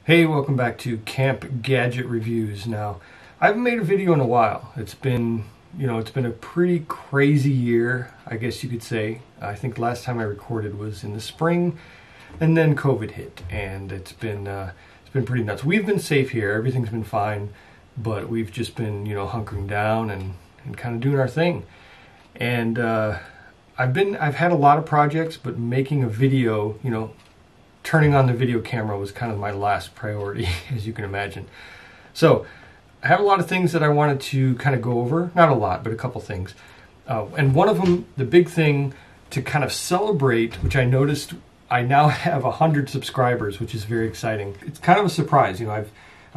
Hey, welcome back to Camp Gadget Reviews. Now, I haven't made a video in a while. It's been a pretty crazy year, I guess you could say. I think last time I recorded was in the spring, and then COVID hit, and it's been pretty nuts. We've been safe here, everything's been fine, but we've just been, hunkering down and kind of doing our thing. And I've had a lot of projects, but making a video, turning on the video camera was kind of my last priority, as you can imagine. So I have a lot of things that I wanted to kind of go over. Not a lot, but a couple things. And one of them, the big thing to kind of celebrate, which I noticed I now have 100 subscribers, which is very exciting. It's kind of a surprise. I've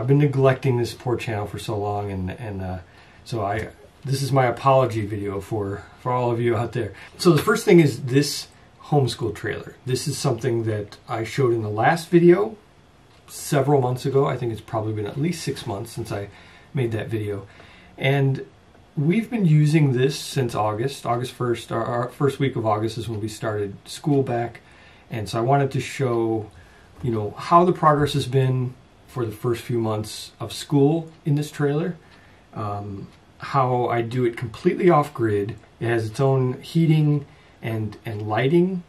been neglecting this poor channel for so long, and so this is my apology video for all of you out there. So the first thing is this homeschool trailer. This is something that I showed in the last video several months ago. I think it's probably been at least 6 months since I made that video. And we've been using this since August 1st. Our first week of August is when we started school back. And so I wanted to show, how the progress has been for the first few months of school in this trailer. How I do it completely off-grid. It has its own heating and lighting.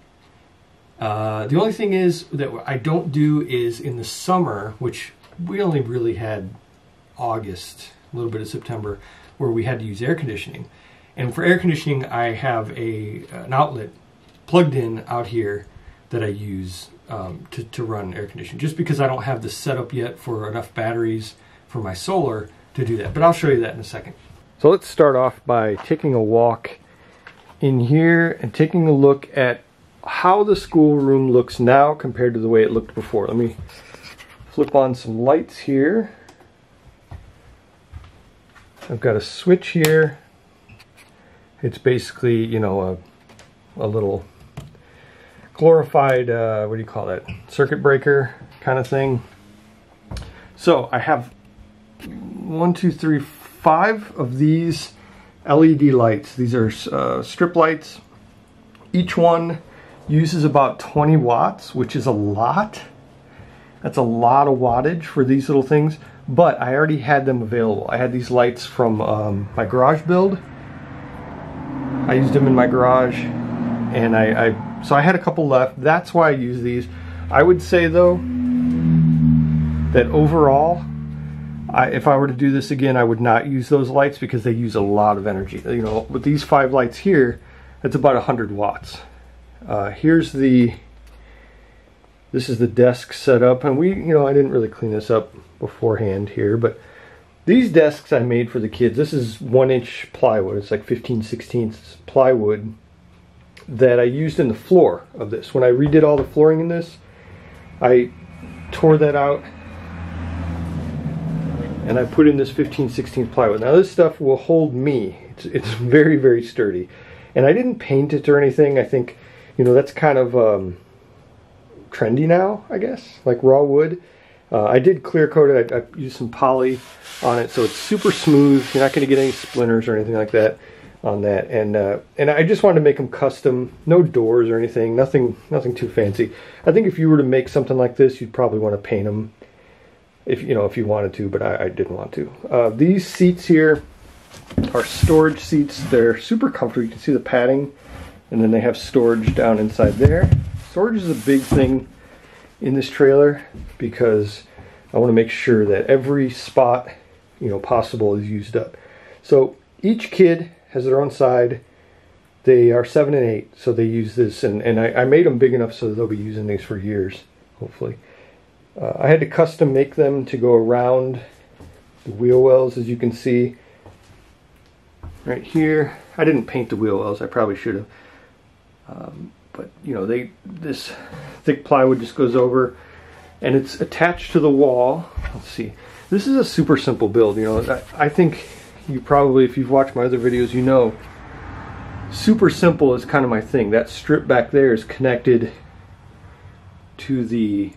The only thing is that I don't do is in the summer, which we only really had August, a little bit of September, where we had to use air conditioning. And for air conditioning, I have an outlet plugged in out here that I use to run air conditioning, just because I don't have the setup yet for enough batteries for my solar to do that. But I'll show you that in a second. So let's start off by taking a walk in here and taking a look at how the schoolroom looks now compared to the way it looked before. Let me flip on some lights here. I've got a switch here. It's basically, a little glorified, what do you call that? Circuit breaker kind of thing. So I have 5 of these LED lights. These are strip lights. Each one uses about 20 watts, which is a lot. That's a lot of wattage for these little things, but I already had them available. I had these lights from my garage build. I used them in my garage, and so I had a couple left. That's why I use these. I would say though that overall, if I were to do this again, I would not use those lights because they use a lot of energy. With these 5 lights here, it's about 100 watts. This is the desk setup, and I didn't really clean this up beforehand here, but these desks I made for the kids. This is 1-inch plywood. It's like 15/16 plywood that I used in the floor of this. When I redid all the flooring in this, I tore that out and I put in this 15/16 plywood. Now this stuff will hold me. It's very, very sturdy. And I didn't paint it or anything. I think, that's kind of trendy now, I guess, like raw wood. I did clear coat it. I used some poly on it, so it's super smooth. You're not going to get any splinters or anything like that on that. And I just wanted to make them custom. No doors or anything. Nothing too fancy. I think if you were to make something like this, you'd probably want to paint them. If you wanted to, but I didn't want to. These seats here are storage seats. They're super comfortable. You can see the padding, and then they have storage down inside there. Storage is a big thing in this trailer because I want to make sure that every spot possible is used up. So each kid has their own side. They are 7 and 8, so they use this, and I made them big enough so that they'll be using these for years, hopefully. I had to custom make them to go around the wheel wells, as you can see right here. I didn't paint the wheel wells. I probably should have. But this thick plywood just goes over, and it's attached to the wall. Let's see. This is a super simple build. I think you probably, if you've watched my other videos, super simple is kind of my thing. That strip back there is connected to the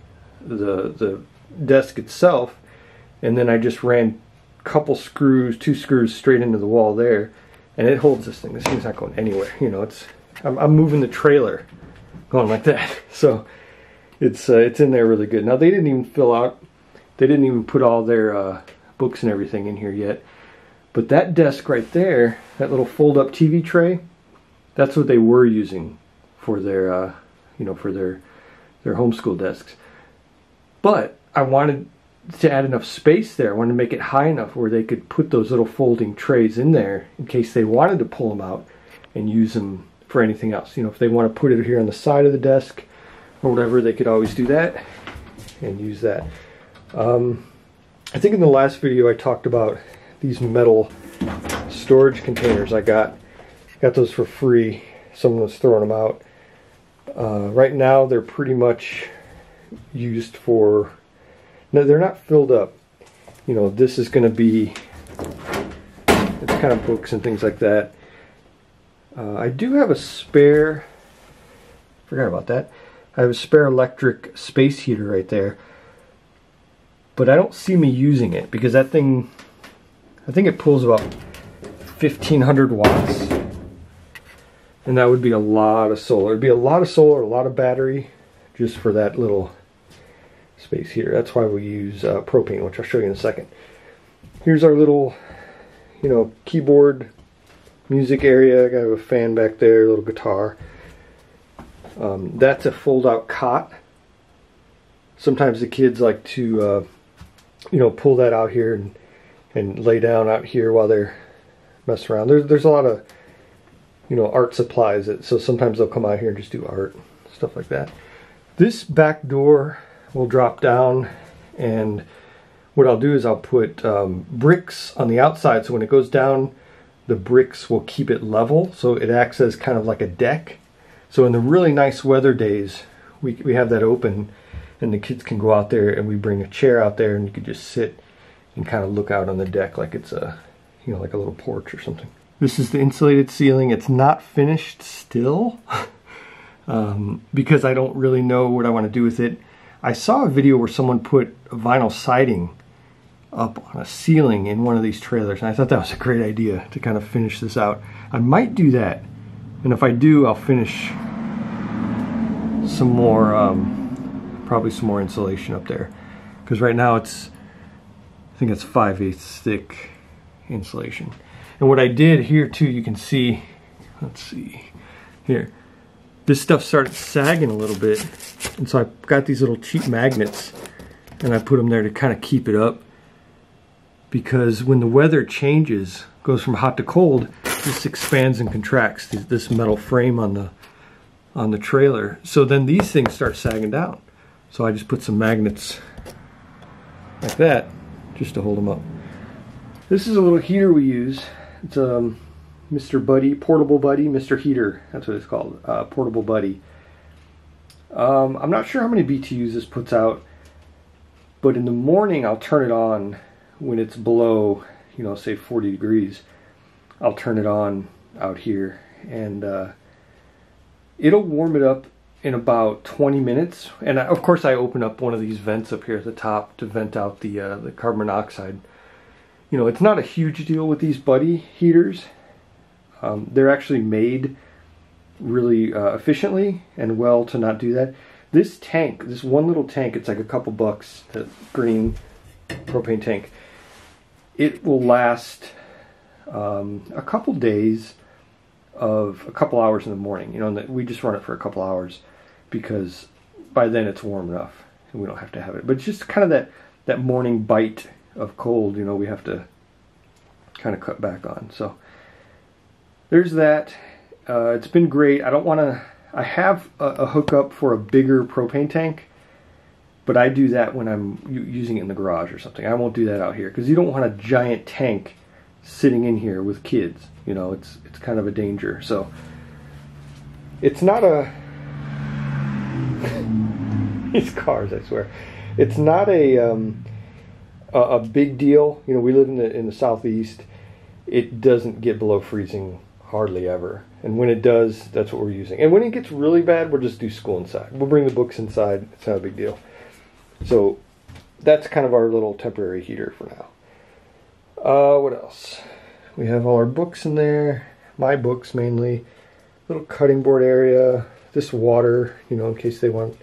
desk itself, and then I just ran a couple screws, 2 screws straight into the wall there, and it holds this thing. This thing's not going anywhere. I'm moving the trailer going like that, so it's in there really good. Now they didn't even fill out They didn't even put all their books and everything in here yet. But that desk right there, that little fold-up TV tray, that's what they were using for their, you know, for their homeschool desks. But I wanted to add enough space there. I wanted to make it high enough where they could put those little folding trays in there in case they wanted to pull them out and use them for anything else. You know, if they want to put it here on the side of the desk or whatever, they could always do that and use that. I think in the last video I talked about these metal storage containers I got those for free. Someone was throwing them out. Right now they're pretty much used for, no, they're not filled up. You know, this is going to be, it's kind of books and things like that. I do have a spare, forgot about that. I have a spare electric space heater right there. But I don't see me using it because that thing, I think it pulls about 1500 watts. And that would be a lot of solar. It'd be a lot of solar, a lot of battery just for that little space heater. That's why we use propane, which I'll show you in a second. Here's our little, you know, keyboard music area. I got a fan back there, a little guitar. That's a fold-out cot. Sometimes the kids like to, you know, pull that out here and lay down out here while they're messing around. There's a lot of, you know, art supplies. So sometimes they'll come out here and just do art, stuff like that. This back door will drop down, and what I'll do is I'll put bricks on the outside, so when it goes down, the bricks will keep it level, so it acts as kind of like a deck. So in the really nice weather days, we have that open, and the kids can go out there, and we bring a chair out there, and you could just sit and kind of look out on the deck like it's a, you know, like a little porch or something. This is the insulated ceiling. It's not finished still because I don't really know what I want to do with it. I saw a video where someone put vinyl siding up on a ceiling in one of these trailers, and I thought that was a great idea to kind of finish this out. I might do that, and if I do, I'll finish some more, probably some more insulation up there, because right now it's, I think it's 5/8 thick insulation. And what I did here too, you can see, let's see here, this stuff started sagging a little bit, and so I got these little cheap magnets and I put them there to kind of keep it up, because when the weather changes, goes from hot to cold, this expands and contracts, this metal frame on the trailer. So then these things start sagging down. So I just put some magnets like that just to hold them up. This is a little heater we use. It's Mr. Buddy, Portable Buddy, Mr. Heater, that's what it's called, Portable Buddy. I'm not sure how many BTUs this puts out, but in the morning I'll turn it on when it's below, you know, say 40 degrees. I'll turn it on out here, and it'll warm it up in about 20 minutes. And of course I open up one of these vents up here at the top to vent out the carbon monoxide. You know, it's not a huge deal with these Buddy heaters. They're actually made really efficiently and well to not do that. This tank, this one little tank, it's like a couple bucks, the green propane tank. It will last a couple days of a couple hours in the morning. You know, and we just run it for a couple hours because by then it's warm enough and we don't have to have it. But it's just kind of that morning bite of cold, you know, we have to kind of cut back on. So there's that. It's been great. I don't want to, I have a hookup for a bigger propane tank, but I do that when I'm using it in the garage or something. I won't do that out here because you don't want a giant tank sitting in here with kids. You know, it's kind of a danger. So it's not a these cars, I swear, it's not a big deal. You know, we live in the southeast. It doesn't get below freezing hardly ever, and when it does, that's what we're using. And when it gets really bad, we'll just do school inside. We'll bring the books inside. It's not a big deal. So that's kind of our little temporary heater for now. What else? We have all our books in there, my books mainly. Little cutting board area. This water, you know, in case they want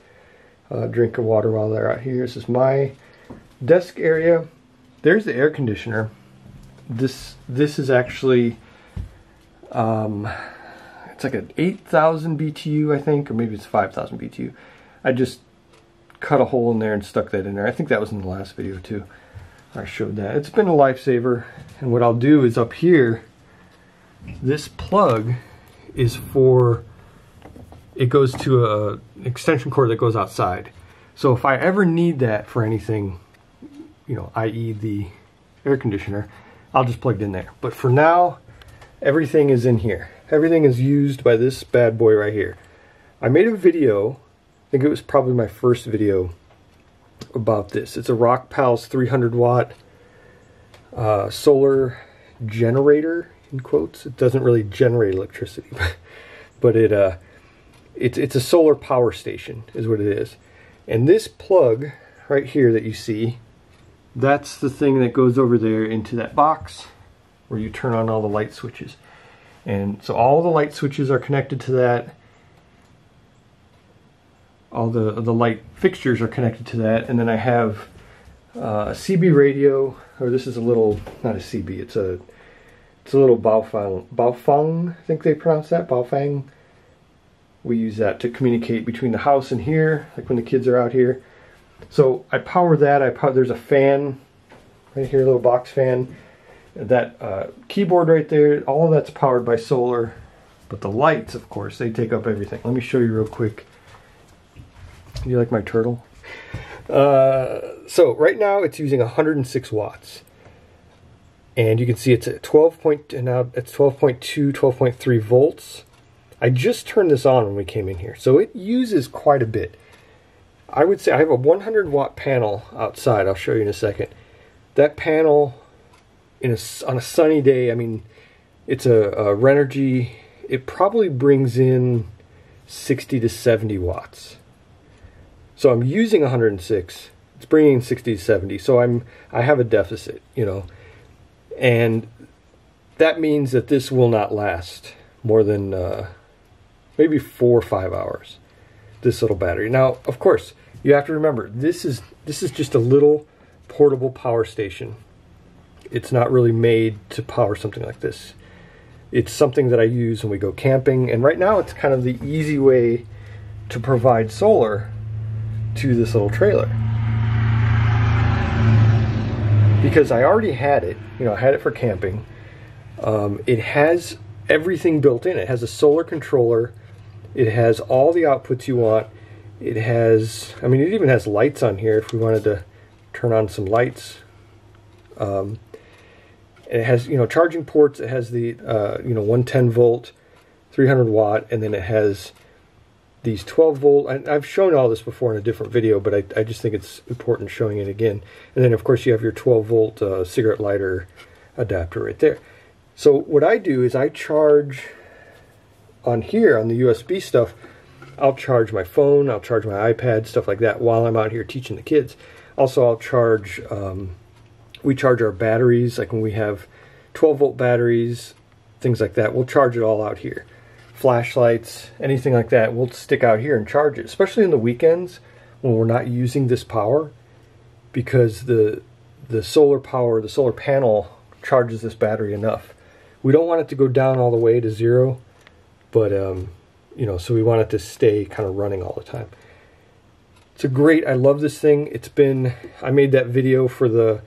a drink of water while they're out here. This is my desk area, there's the air conditioner. This is actually it's like an 8,000 BTU, I think, or maybe it's 5,000 BTU. I just cut a hole in there and stuck that in there. I think that was in the last video too. I showed that. It's been a lifesaver. And what I'll do is up here, this plug is for, it goes to an extension cord that goes outside. So if I ever need that for anything, you know, i.e. the air conditioner, I'll just plug it in there. But for now, everything is in here. Everything is used by this bad boy right here. I made a video, I think it was probably my first video about this. It's a Rockpals 300 watt solar generator, in quotes. It doesn't really generate electricity, but it's a solar power station is what it is. And this plug right here that you see, that's the thing that goes over there into that box where you turn on all the light switches. And so all the light switches are connected to that. All the light fixtures are connected to that. And then I have a CB radio, or this is a little, not a CB, it's a little Baofeng, I think they pronounce that, Baofeng. We use that to communicate between the house and here, like when the kids are out here. So I power that. There's a fan right here, a little box fan. That keyboard right there, all of that's powered by solar. But the lights, of course, they take up everything. Let me show you real quick. You like my turtle? So right now it's using 106 watts. And you can see it's at 12.2, 12.3 volts. I just turned this on when we came in here, so it uses quite a bit. I would say I have a 100 watt panel outside. I'll show you in a second. That panel, on a sunny day, I mean, it's a Renogy. It probably brings in 60 to 70 watts. So I'm using 106. It's bringing in 60 to 70. So I have a deficit, you know, and that means that this will not last more than maybe 4 or 5 hours. This little battery. Now, of course, you have to remember this is just a little portable power station. It's not really made to power something like this. It's something that I use when we go camping, and right now it's kind of the easy way to provide solar to this little trailer. Because I already had it, you know, I had it for camping. It has everything built in. It has a solar controller. It has all the outputs you want. It has, I mean, it even has lights on here if we wanted to turn on some lights. It has, you know, charging ports. It has the, you know, 110 volt, 300 watt, and then it has these 12 volt. I've shown all this before in a different video, but I just think it's important showing it again. And then, of course, you have your 12 volt cigarette lighter adapter right there. So what I do is I charge on here, on the USB stuff, I'll charge my phone, I'll charge my iPad, stuff like that, while I'm out here teaching the kids. Also, I'll charge, we charge our batteries, like when we have 12 volt batteries, things like that, we'll charge it all out here. Flashlights, anything like that, we'll stick out here and charge it, especially in the weekends when we're not using this power, because the solar power, the solar panel charges this battery enough. We don't want it to go down all the way to zero, but you know, so we want it to stay kind of running all the time. It's a great, I love this thing. It's been, I made that video for the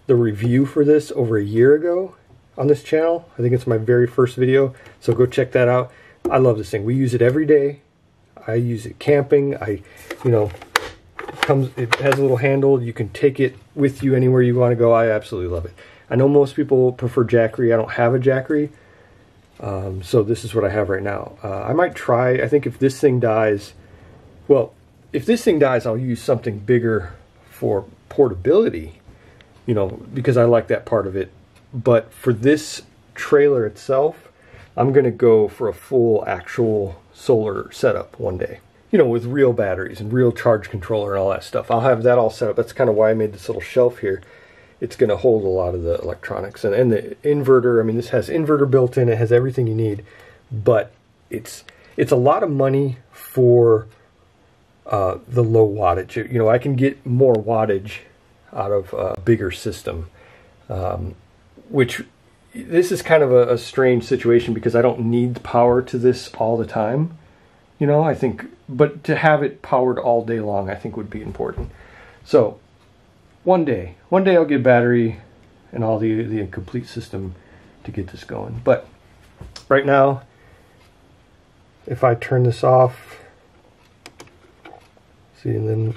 review for this over a year ago on this channel. I think it's my very first video, so go check that out. I love this thing. We use it every day. I use it camping. You know, it has a little handle. You can take it with you anywhere you want to go. I absolutely love it. I know most people prefer Jackery. I don't have a Jackery, so this is what I have right now. I might try, I think if this thing dies, well, if this thing dies, I'll use something bigger for portability, you know, because I like that part of it. But for this trailer itself, I'm going to go for a full actual solar setup one day. You know, with real batteries and real charge controller and all that stuff. I'll have that all set up. That's kind of why I made this little shelf here. It's going to hold a lot of the electronics. And the inverter, I mean, this has inverter built in. It has everything you need. But it's a lot of money for the low wattage. You know, I can get more wattage. out of a bigger system, which this is kind of a strange situation because I don't need power to this all the time. You know, I think, but to have it powered all day long, I think would be important. So one day I'll get a battery and all the complete system to get this going. But right now, if I turn this off, see, and then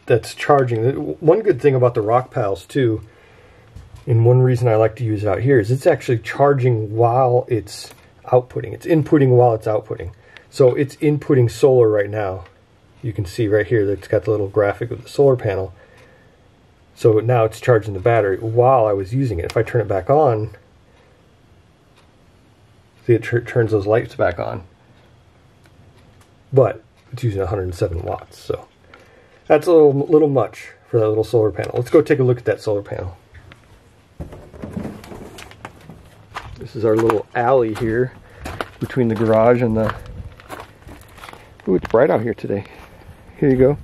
that's charging. One good thing about the Rockpals too, and one reason I like to use it out here, is it's actually charging while it's outputting. It's inputting while it's outputting. So it's inputting solar right now. You can see right here that it's got the little graphic of the solar panel. So now it's charging the battery while I was using it. If I turn it back on, see, it turns those lights back on. But it's using 107 watts, so that's a little much for that little solar panel. Let's go take a look at that solar panel. This is our little alley here between the garage and the... Ooh, it's bright out here today. Here you go.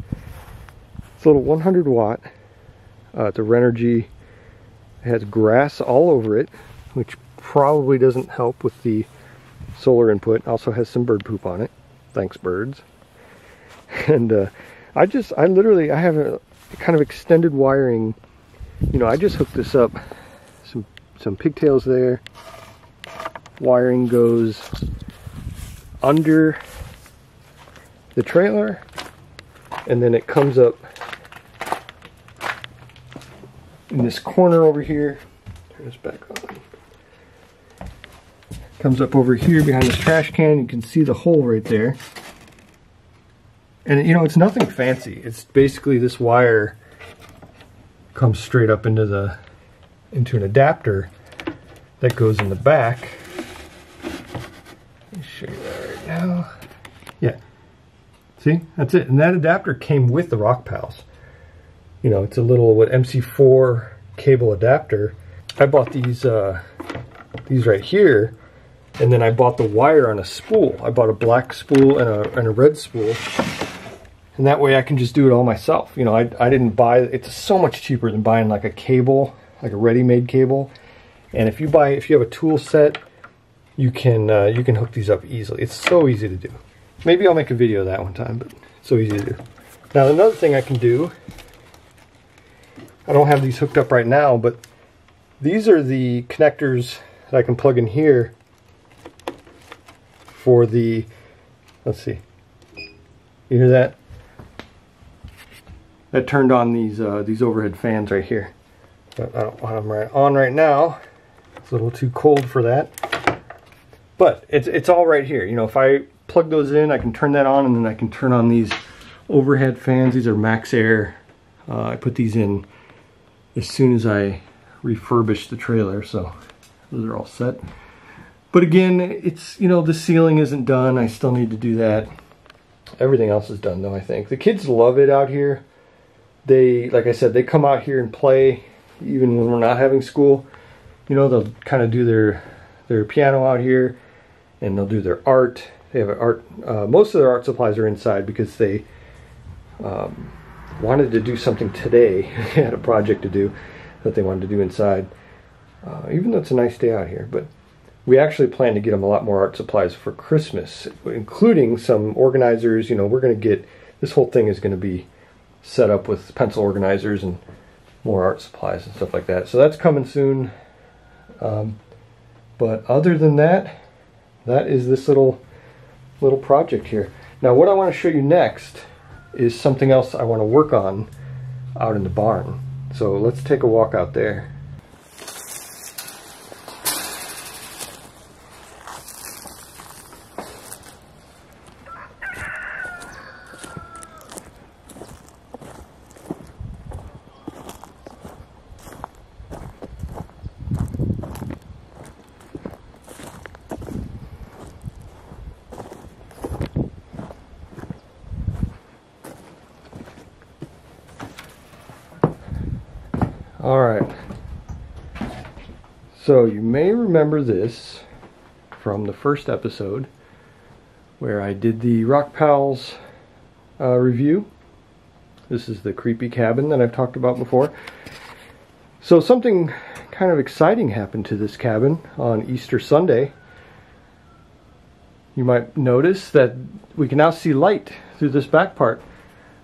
It's a little 100 watt. It's a Renogy. It has grass all over it, which probably doesn't help with the solar input. Also has some bird poop on it. Thanks, birds. And I have a kind of extended wiring. You know, I just hooked this up. Some pigtails there. Wiring goes under the trailer, and then it comes up in this corner over here. Turn this back on. Comes up over here behind this trash can. You can see the hole right there. And you know, it's nothing fancy. It's basically this wire comes straight up into an adapter that goes in the back. Let me show you that right now. Yeah. See, that's it. And that adapter came with the Rockpals. You know, it's a little MC4 cable adapter. I bought these right here, and then I bought the wire on a spool. I bought a black spool and a red spool, and that way I can just do it all myself. You know, I didn't buy. It's so much cheaper than buying like a cable, like a ready-made cable. And if you have a tool set, you can hook these up easily. It's so easy to do. Maybe I'll make a video of that one time, but it's so easy to do. Now another thing I can do, I don't have these hooked up right now, but these are the connectors that I can plug in here for the, let's see, you hear that? That turned on these overhead fans right here. But I don't want them on right now. It's a little too cold for that. But it's all right here. You know, if I plug those in, I can turn that on, and then I can turn on these overhead fans. These are Max Air. I put these in as soon as I refurbish the trailer, so those are all set. But again, it's, you know, the ceiling isn't done. I still need to do that. Everything else is done though, I think. The kids love it out here. They, like I said, they come out here and play even when we're not having school. You know, they'll kind of do their piano out here, and they'll do their art. They have art. Most of their art supplies are inside because they wanted to do something today. They had a project to do that they wanted to do inside. Even though it's a nice day out here, but we actually plan to get them a lot more art supplies for Christmas, including some organizers. You know, we're going to get, this whole thing is going to be set up with pencil organizers and more art supplies and stuff like that. So that's coming soon. But other than that, that is this little project here. Now what I want to show you next is something else I want to work on out in the barn. So let's take a walk out there. Alright, so you may remember this from the first episode where I did the Rockpals review. This is the creepy cabin that I've talked about before. So something kind of exciting happened to this cabin on Easter Sunday. You might notice that we can now see light through this back part.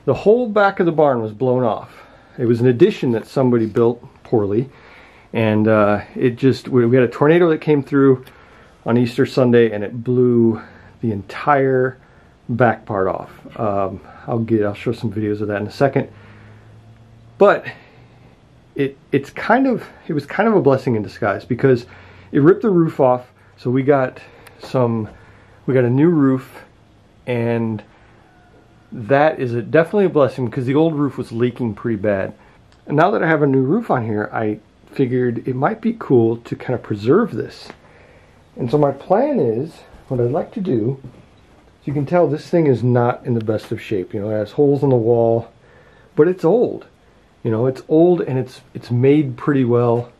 The whole back of the barn was blown off. It was an addition that somebody built poorly, and we had a tornado that came through on Easter Sunday, and it blew the entire back part off. I'll show some videos of that in a second. But it was kind of a blessing in disguise, because it ripped the roof off. So we got a new roof, and that is definitely a blessing, because the old roof was leaking pretty bad. And now that I have a new roof on here, I figured it might be cool to kind of preserve this. And so my plan is, what I'd like to do, as you can tell, this thing is not in the best of shape. You know, it has holes in the wall, but it's old. You know, it's old, and it's made pretty well.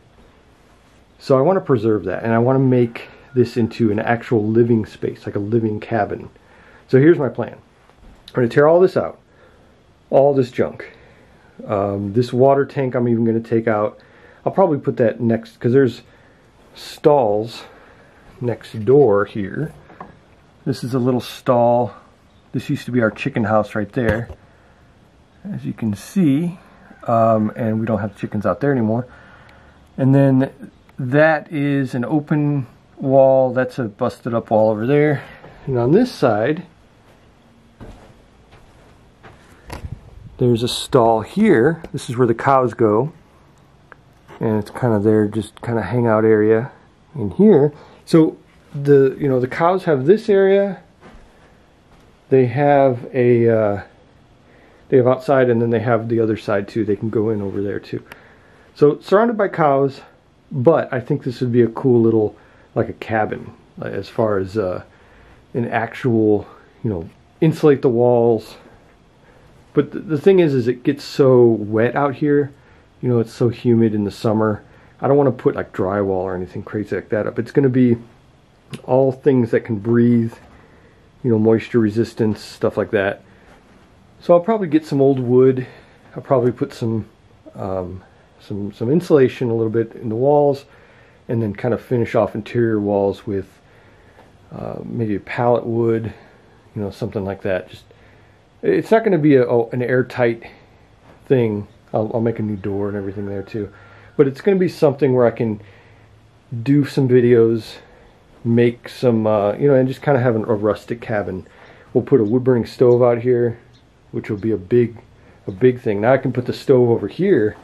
So I want to preserve that, and I want to make this into an actual living space, like a living cabin. So here's my plan. I'm going to tear all this out, all this junk. This water tank I'm even going to take out. I'll probably put that next, because there's stalls next door here. This is a little stall. This used to be our chicken house right there, as you can see, and we don't have chickens out there anymore. And then that is an open wall. That's a busted up wall over there. And on this side, there's a stall here. This is where the cows go, and it's kind of their just kind of hangout area in here. So the cows have this area. They have outside, and then they have the other side too. They can go in over there too. So surrounded by cows, but I think this would be a cool little, like a cabin, as far as an actual, insulate the walls. But the thing is it gets so wet out here. It's so humid in the summer. I don't want to put like drywall or anything crazy like that up. It's going to be all things that can breathe, moisture resistance, stuff like that. So I'll probably get some old wood. I'll probably put some insulation a little bit in the walls, and then kind of finish off interior walls with maybe a pallet wood, something like that. It's not going to be an airtight thing. I'll make a new door and everything there too. But it's going to be something where I can do some videos, make some, and just kind of have a rustic cabin. We'll put a wood-burning stove out here, which will be a big thing. Now I can put the stove over here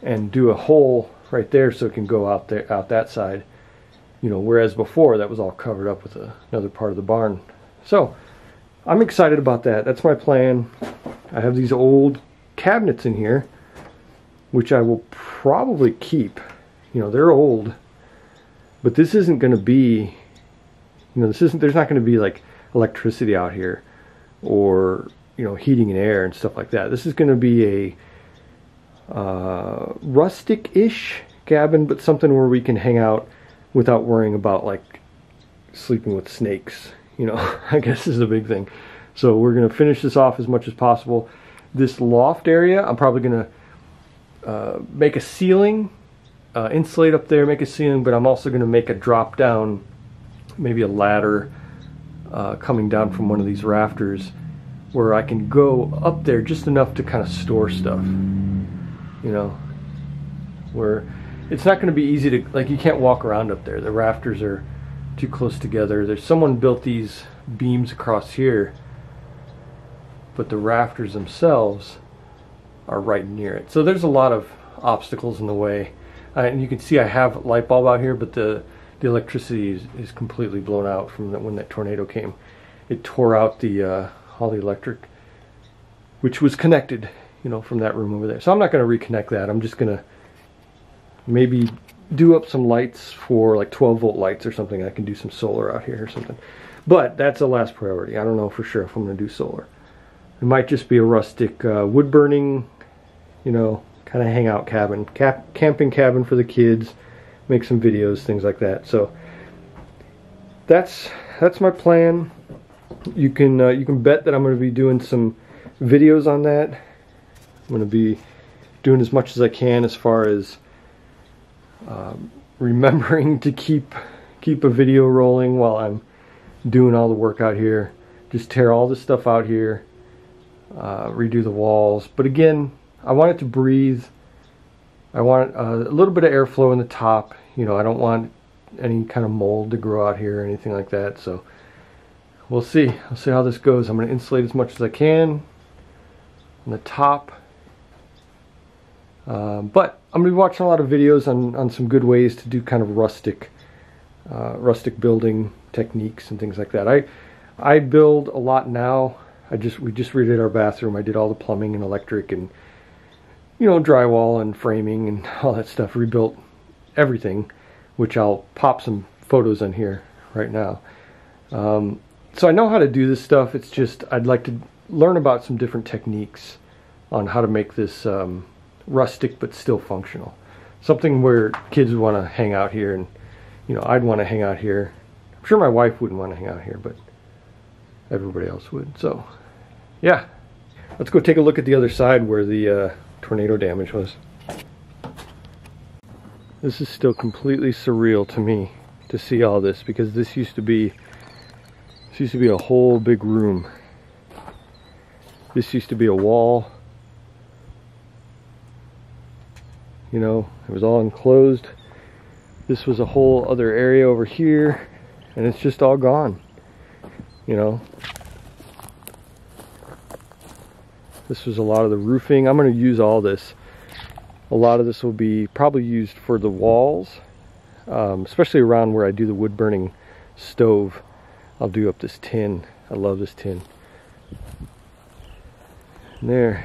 and do a hole right there so it can go out that side. Whereas before that was all covered up with another part of the barn. So I'm excited about that. That's my plan. I have these old cabinets in here, which I will probably keep. They're old, but this isn't going to be, there's not going to be like electricity out here, or heating and air and stuff like that. This is going to be a rustic-ish cabin, but something where we can hang out without worrying about like sleeping with snakes. I guess is a big thing. So we're going to finish this off as much as possible. This loft area, I'm probably going to make a ceiling, insulate up there, make a ceiling, but I'm also going to make a drop down, maybe a ladder coming down from one of these rafters, where I can go up there just enough to kind of store stuff. Where it's not going to be easy to, like, you can't walk around up there. The rafters are too close together. Someone built these beams across here, but the rafters themselves are right near it. So there's a lot of obstacles in the way. And you can see I have a light bulb out here, but the electricity is completely blown out from when that tornado came. It tore out all the electric, which was connected, from that room over there. So I'm not going to reconnect that. I'm just going to maybe do up some lights for like 12-volt lights or something. I can do some solar out here or something. But that's the last priority. I don't know for sure if I'm going to do solar. It might just be a rustic wood burning, kind of hangout cabin, camping cabin for the kids, make some videos, things like that. So that's my plan. You can bet that I'm going to be doing some videos on that. I'm going to be doing as much as I can as far as remembering to keep a video rolling while I'm doing all the work out here. Just tear all this stuff out here, redo the walls. But again, I want it to breathe. I want a little bit of airflow in the top. You know, I don't want any kind of mold to grow out here or anything like that. So we'll see. I'll see how this goes. I'm going to insulate as much as I can on the top. But I'm going to be watching a lot of videos on some good ways to do kind of rustic building techniques and things like that. I build a lot now. We just redid our bathroom. I did all the plumbing and electric and, you know, drywall and framing and all that stuff. Rebuilt everything, which I'll pop some photos on here right now. So I know how to do this stuff. It's just I'd like to learn about some different techniques on how to make this rustic but still functional. Something where kids would want to hang out here, and you know, I'd want to hang out here. I'm sure my wife wouldn't want to hang out here, but everybody else would. So yeah, let's go take a look at the other side where the tornado damage was. This is still completely surreal to me to see all this, because this used to be a whole big room. This used to be a wall. You know, it was all enclosed. This was a whole other area over here, and it's just all gone. You know, this was a lot of the roofing. I'm going to use all this. A lot of this will be probably used for the walls, especially around where I do the wood burning stove. I'll do up this tin. I love this tin. And there.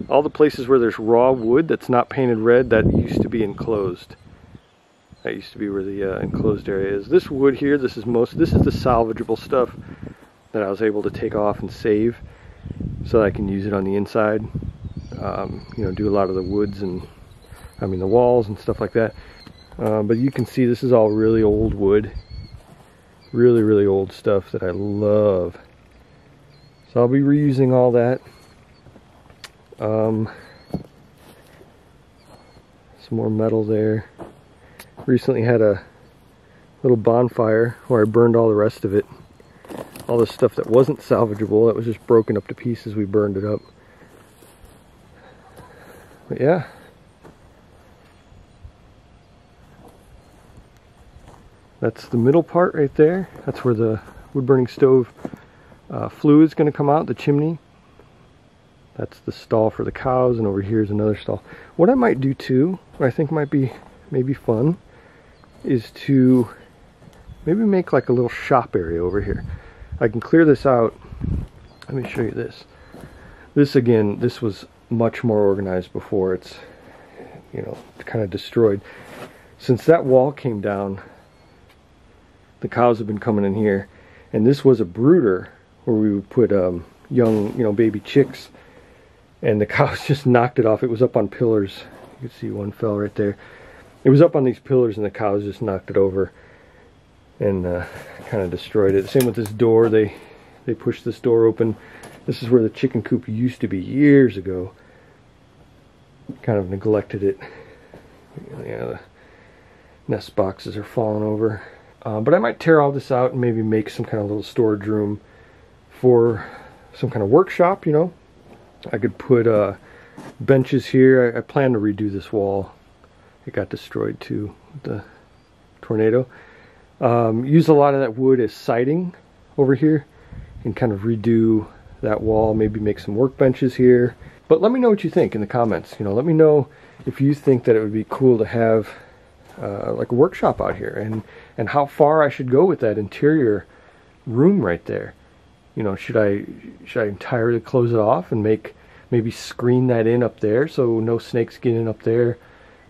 All the places where there's raw wood that's not painted red, that used to be enclosed. That used to be where the enclosed area is. This wood here, this is the salvageable stuff that I was able to take off and save so that I can use it on the inside. You know, do a lot of the woods and, I mean, the walls and stuff like that. But you can see this is all really old wood. Really, really old stuff that I love. So I'll be reusing all that. Some more metal there. Recently had a little bonfire where I burned all the rest of it. All the stuff that wasn't salvageable, that was just broken up to pieces, we burned it up. But yeah. That's the middle part right there. That's where the wood burning stove fluid is going to come out, the chimney. That's the stall for the cows, and over here is another stall. What I might do too, what I think might be maybe fun, is to maybe make like a little shop area over here. I can clear this out. Let me show you this. This again, this was much more organized before. It's, you know, kind of destroyed. Since that wall came down, the cows have been coming in here, and this was a brooder where we would put young, you know, baby chicks, and the cows just knocked it off. It was up on pillars. You can see one fell right there. It was up on these pillars, and the cows just knocked it over and kind of destroyed it. Same with this door. They pushed this door open. This is where the chicken coop used to be years ago. Kind of neglected it. You know, the nest boxes are falling over. But I might tear all this out and maybe make some kind of little storage room for some kind of workshop, you know. I could put benches here. I plan to redo this wall. It got destroyed too with the tornado. Use a lot of that wood as siding over here and kind of redo that wall. Maybe make some workbenches here. But let me know what you think in the comments. You know, let me know if you think that it would be cool to have like a workshop out here, and how far I should go with that interior room right there. You know, should I entirely close it off and maybe screen that in up there so no snakes get in up there,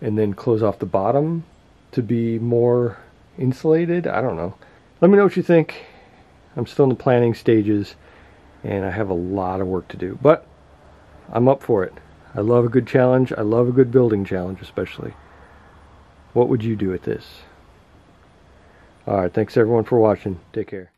and then close off the bottom to be more insulated? I don't know. Let me know what you think. I'm still in the planning stages, and I have a lot of work to do, but I'm up for it. I love a good challenge. I love a good building challenge, especially. What would you do with this? Alright, thanks everyone for watching. Take care.